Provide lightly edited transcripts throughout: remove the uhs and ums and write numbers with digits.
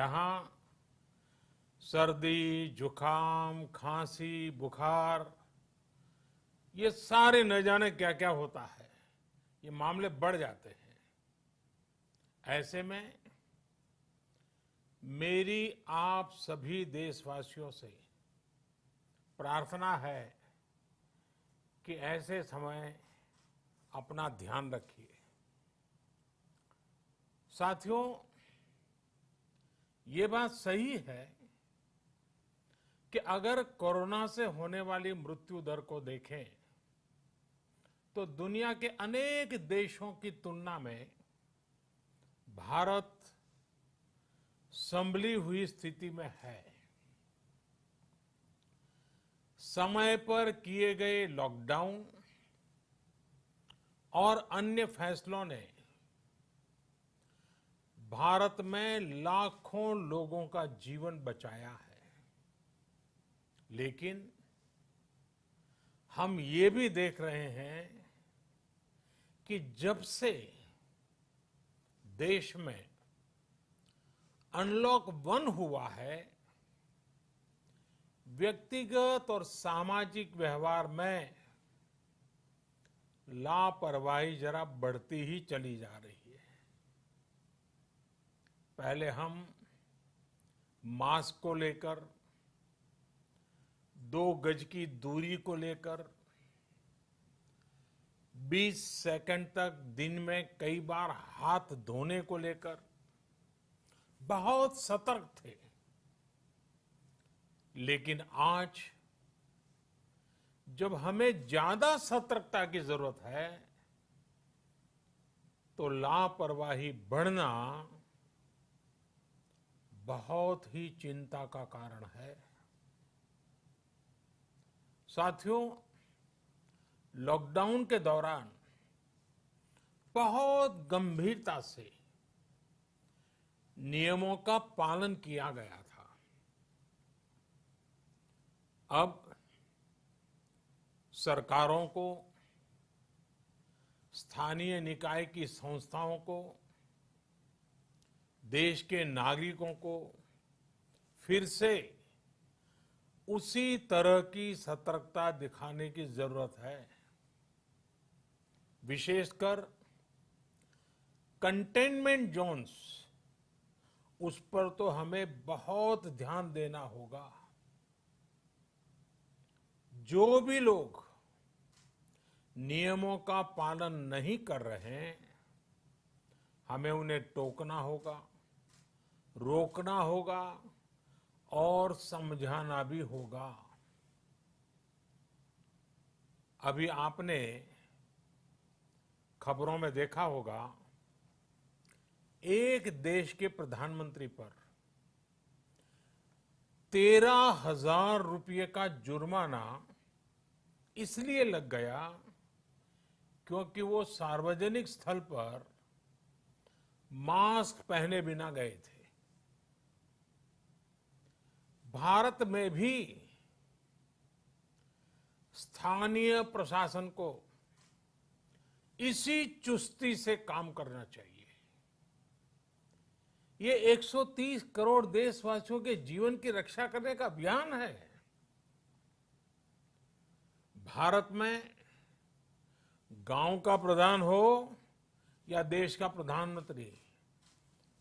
जहां सर्दी, जुकाम, खांसी, बुखार, ये सारे न जाने क्या क्या होता है, ये मामले बढ़ जाते हैं। ऐसे में मेरी आप सभी देशवासियों से प्रार्थना है कि ऐसे समय अपना ध्यान रखिए। साथियों, ये बात सही है कि अगर कोरोना से होने वाली मृत्यु दर को देखें तो दुनिया के अनेक देशों की तुलना में भारत संभली हुई स्थिति में है। समय पर किए गए लॉकडाउन और अन्य फैसलों ने भारत में लाखों लोगों का जीवन बचाया है, लेकिन हम ये भी देख रहे हैं कि जब से देश में अनलॉक 1 हुआ है, व्यक्तिगत और सामाजिक व्यवहार में लापरवाही जरा बढ़ती ही चली जा रही है। पहले हम मास्क को लेकर, 2 गज की दूरी को लेकर 20 सेकंड तक दिन में कई बार हाथ धोने को लेकर बहुत सतर्क थे, लेकिन आज जब हमें ज्यादा सतर्कता की जरूरत है तो लापरवाही बढ़ना बहुत ही चिंता का कारण है। साथियों, लॉकडाउन के दौरान बहुत गंभीरता से नियमों का पालन किया गया था। अब सरकारों को, स्थानीय निकाय की संस्थाओं को, देश के नागरिकों को फिर से उसी तरह की सतर्कता दिखाने की जरूरत है। विशेषकर कंटेनमेंट जोन्स, उस पर तो हमें बहुत ध्यान देना होगा। जो भी लोग नियमों का पालन नहीं कर रहे हैं, हमें उन्हें टोकना होगा, रोकना होगा और समझाना भी होगा। अभी आपने खबरों में देखा होगा, एक देश के प्रधानमंत्री पर 13,000 रुपये का जुर्माना इसलिए लग गया क्योंकि वो सार्वजनिक स्थल पर मास्क पहने बिना गए थे। भारत में भी स्थानीय प्रशासन को इसी चुस्ती से काम करना चाहिए। ये 130 करोड़ देशवासियों के जीवन की रक्षा करने का अभियान है। भारत में गांव का प्रधान हो या देश का प्रधानमंत्री,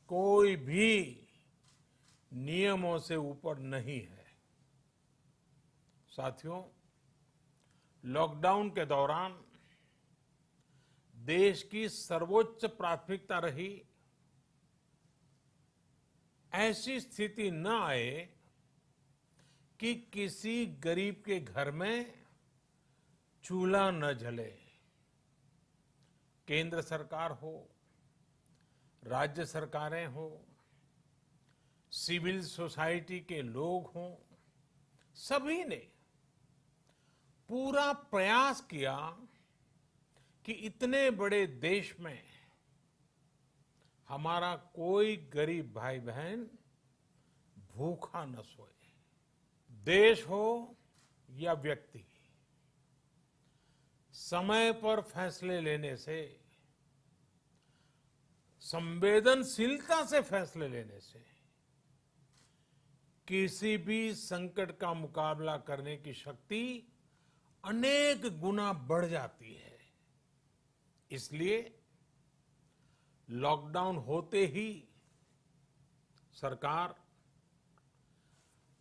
कोई भी नियमों से ऊपर नहीं है। साथियों, लॉकडाउन के दौरान देश की सर्वोच्च प्राथमिकता रही ऐसी स्थिति न आए कि किसी गरीब के घर में चूल्हा न जले। केंद्र सरकार हो, राज्य सरकारें हो, सिविल सोसाइटी के लोग हों, सभी ने पूरा प्रयास किया कि इतने बड़े देश में हमारा कोई गरीब भाई बहन भूखा न सोए। देश हो या व्यक्ति, समय पर फैसले लेने से, संवेदनशीलता से फैसले लेने से किसी भी संकट का मुकाबला करने की शक्ति अनेक गुना बढ़ जाती है। इसलिए लॉकडाउन होते ही सरकार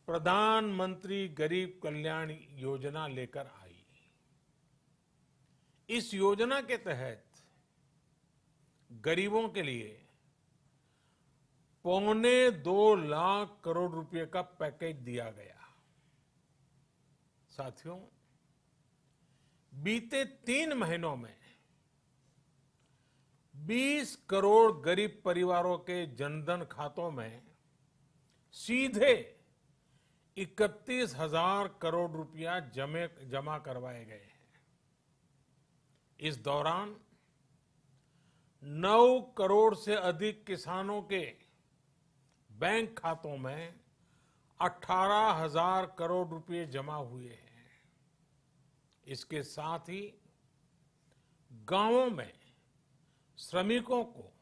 प्रधानमंत्री गरीब कल्याण योजना लेकर आई। इस योजना के तहत गरीबों के लिए 2.25 लाख करोड़ रुपए का पैकेज दिया गया। साथियों, बीते 3 महीनों में 20 करोड़ गरीब परिवारों के जनधन खातों में सीधे 31,000 करोड़ रुपया जमा करवाए गए हैं। इस दौरान 9 करोड़ से अधिक किसानों के बैंक खातों में 18,000 करोड़ रुपए जमा हुए हैं। इसके साथ ही गांवों में श्रमिकों को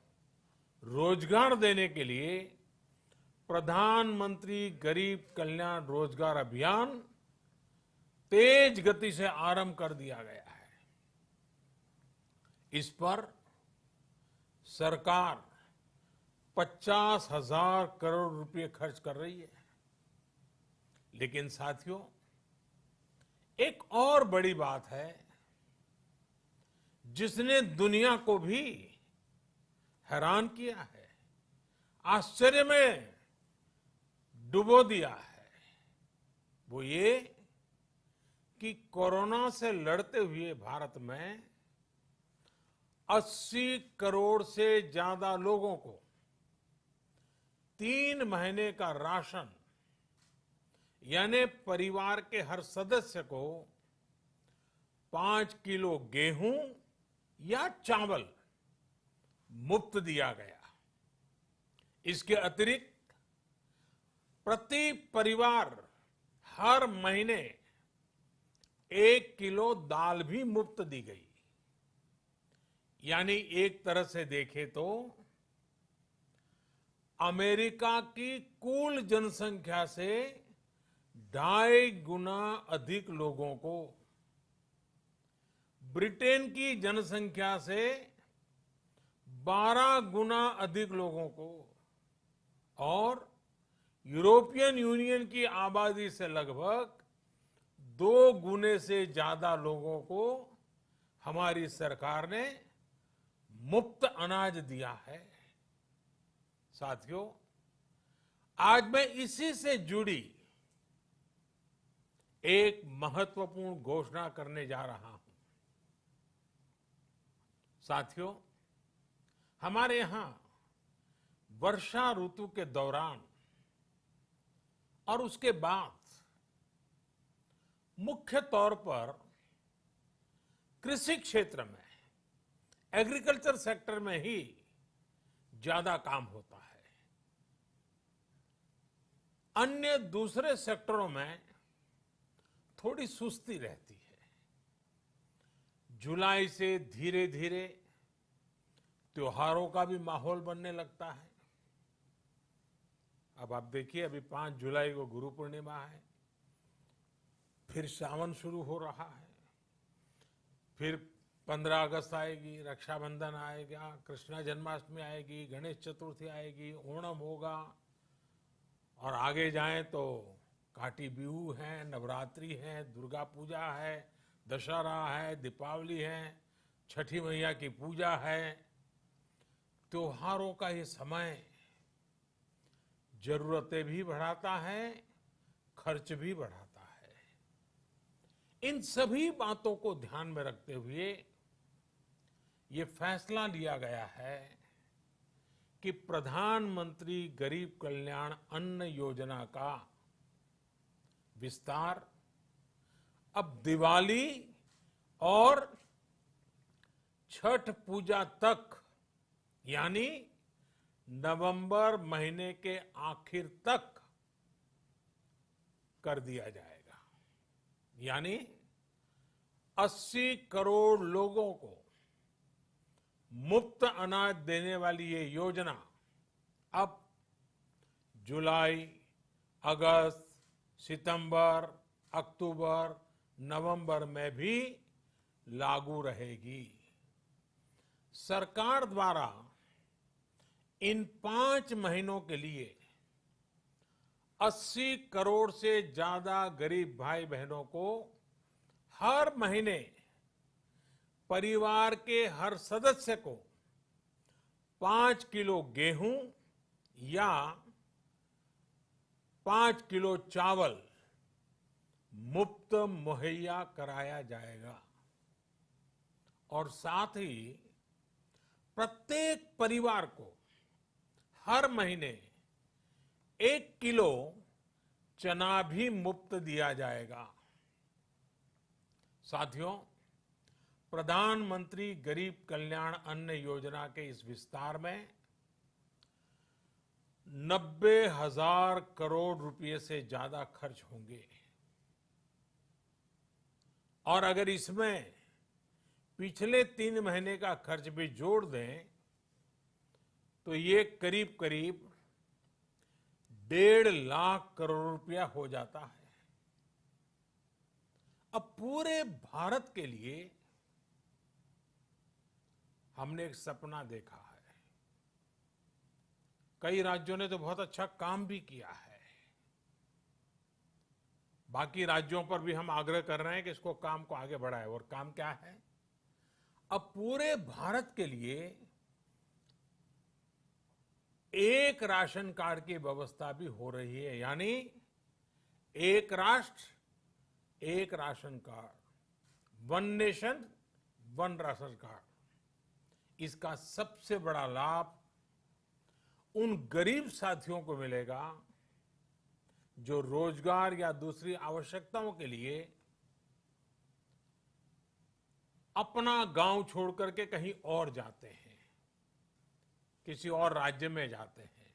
रोजगार देने के लिए प्रधानमंत्री गरीब कल्याण रोजगार अभियान तेज गति से आरंभ कर दिया गया है। इस पर सरकार 50,000 करोड़ रुपए खर्च कर रही है। लेकिन साथियों, एक और बड़ी बात है जिसने दुनिया को भी हैरान किया है, आश्चर्य में डुबो दिया है। वो ये कि कोरोना से लड़ते हुए भारत में 80 करोड़ से ज्यादा लोगों को 3 महीने का राशन, यानी परिवार के हर सदस्य को 5 किलो गेहूं या चावल मुफ्त दिया गया। इसके अतिरिक्त प्रति परिवार हर महीने 1 किलो दाल भी मुफ्त दी गई। यानी एक तरह से देखें तो अमेरिका की कुल जनसंख्या से 2.5 गुना अधिक लोगों को, ब्रिटेन की जनसंख्या से 12 गुना अधिक लोगों को और यूरोपियन यूनियन की आबादी से लगभग 2 गुने से ज्यादा लोगों को हमारी सरकार ने मुफ्त अनाज दिया है। साथियों, आज मैं इसी से जुड़ी एक महत्वपूर्ण घोषणा करने जा रहा हूं। साथियों, हमारे यहां वर्षा ऋतु के दौरान और उसके बाद मुख्य तौर पर कृषि क्षेत्र में, एग्रीकल्चर सेक्टर में ही ज्यादा काम होता है। अन्य दूसरे सेक्टरों में थोड़ी सुस्ती रहती है। जुलाई से धीरे धीरे त्योहारों का भी माहौल बनने लगता है। अब आप देखिए, अभी 5 जुलाई को गुरु पूर्णिमा है, फिर सावन शुरू हो रहा है, फिर 15 अगस्त आएगी, रक्षाबंधन आएगा, कृष्णा जन्माष्टमी आएगी, गणेश चतुर्थी आएगी, ओणम होगा और आगे जाएं तो काटी बिहू है, नवरात्रि है, दुर्गा पूजा है, दशहरा है, दीपावली है, छठी मैया की पूजा है। त्योहारों का ये समय जरूरतें भी बढ़ाता है, खर्च भी बढ़ाता है। इन सभी बातों को ध्यान में रखते हुए ये फैसला लिया गया है कि प्रधानमंत्री गरीब कल्याण अन्न योजना का विस्तार अब दिवाली और छठ पूजा तक, यानी नवंबर महीने के आखिर तक कर दिया जाएगा। यानी 80 करोड़ लोगों को मुफ्त अनाज देने वाली ये योजना अब जुलाई, अगस्त, सितंबर, अक्टूबर, नवंबर में भी लागू रहेगी। सरकार द्वारा इन 5 महीनों के लिए 80 करोड़ से ज्यादा गरीब भाई बहनों को हर महीने परिवार के हर सदस्य को 5 किलो गेहूं या 5 किलो चावल मुफ्त मुहैया कराया जाएगा। और साथ ही प्रत्येक परिवार को हर महीने 1 किलो चना भी मुफ्त दिया जाएगा। साथियों, प्रधानमंत्री गरीब कल्याण अन्न योजना के इस विस्तार में 90,000 करोड़ रुपए से ज्यादा खर्च होंगे। और अगर इसमें पिछले 3 महीने का खर्च भी जोड़ दें तो ये करीब करीब 1.5 लाख करोड़ रुपया हो जाता है। अब पूरे भारत के लिए हमने एक सपना देखा है। कई राज्यों ने तो बहुत अच्छा काम भी किया है। बाकी राज्यों पर भी हम आग्रह कर रहे हैं कि इसको काम को आगे बढ़ाएं। और काम क्या है? अब पूरे भारत के लिए एक राशन कार्ड की व्यवस्था भी हो रही है, यानी एक राष्ट्र एक ration card, one nation one ration card. इसका सबसे बड़ा लाभ उन गरीब साथियों को मिलेगा जो रोजगार या दूसरी आवश्यकताओं के लिए अपना गांव छोड़ करके कहीं और जाते हैं, किसी और राज्य में जाते हैं।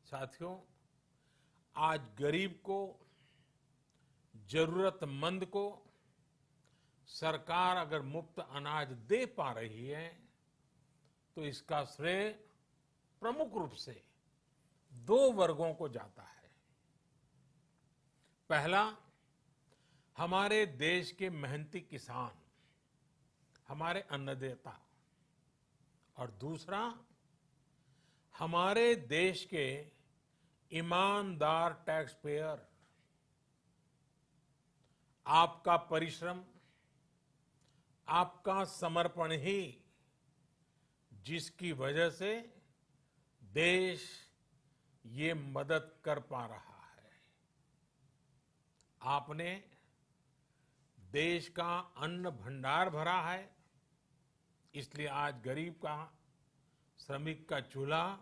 साथियों, आज गरीब को, जरूरतमंद को सरकार अगर मुफ्त अनाज दे पा रही है तो इसका श्रेय प्रमुख रूप से 2 वर्गों को जाता है। पहला, हमारे देश के मेहनती किसान, हमारे अन्नदाता। और दूसरा, हमारे देश के ईमानदार टैक्स पेयर। आपका परिश्रम, आपका समर्पण ही जिसकी वजह से देश ये मदद कर पा रहा है। आपने देश का अन्न भंडार भरा है, इसलिए आज गरीब का, श्रमिक का चूल्हा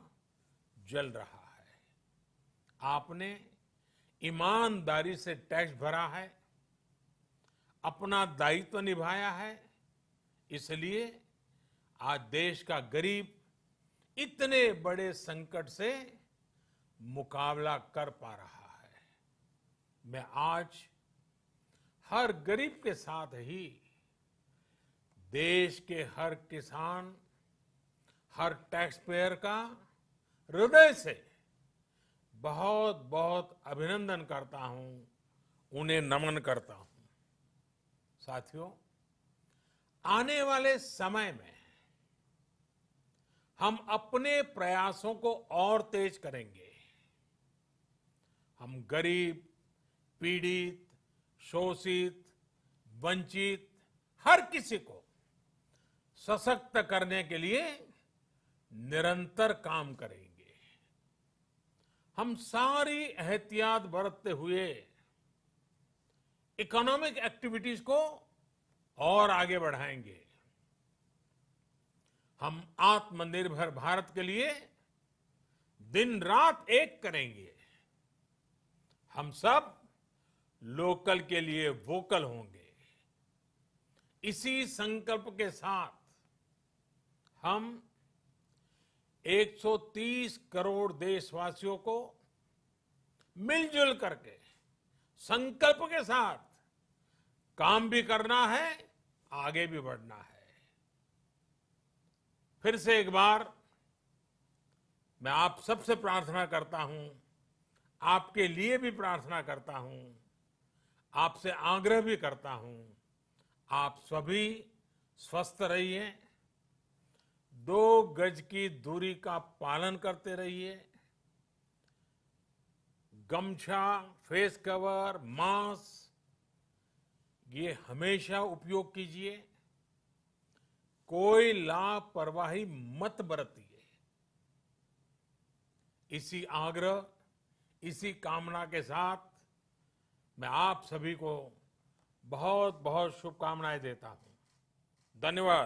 जल रहा है। आपने ईमानदारी से टैक्स भरा है, अपना दायित्व निभाया है, इसलिए आज देश का गरीब इतने बड़े संकट से मुकाबला कर पा रहा है। मैं आज हर गरीब के साथ ही देश के हर किसान, हर टैक्स पेयर का हृदय से बहुत बहुत अभिनंदन करता हूं, उन्हें नमन करता हूं। साथियों, आने वाले समय में हम अपने प्रयासों को और तेज करेंगे। हम गरीब, पीड़ित, शोषित, वंचित हर किसी को सशक्त करने के लिए निरंतर काम करेंगे। हम सारी एहतियात बरतते हुए इकोनॉमिक एक्टिविटीज को और आगे बढ़ाएंगे। हम आत्मनिर्भर भारत के लिए दिन रात एक करेंगे। हम सब लोकल के लिए वोकल होंगे। इसी संकल्प के साथ हम 130 करोड़ देशवासियों को मिलजुल करके संकल्प के साथ काम भी करना है, आगे भी बढ़ना है। फिर से एक बार मैं आप सबसे प्रार्थना करता हूं, आपके लिए भी प्रार्थना करता हूं, आपसे आग्रह भी करता हूं, आप सभी स्वस्थ रहिए, 2 गज की दूरी का पालन करते रहिए, गमछा, फेस कवर, मास्क ये हमेशा उपयोग कीजिए, कोई लापरवाही मत बरतिए। इसी आग्रह, इसी कामना के साथ मैं आप सभी को बहुत बहुत शुभकामनाएं देता हूं। धन्यवाद।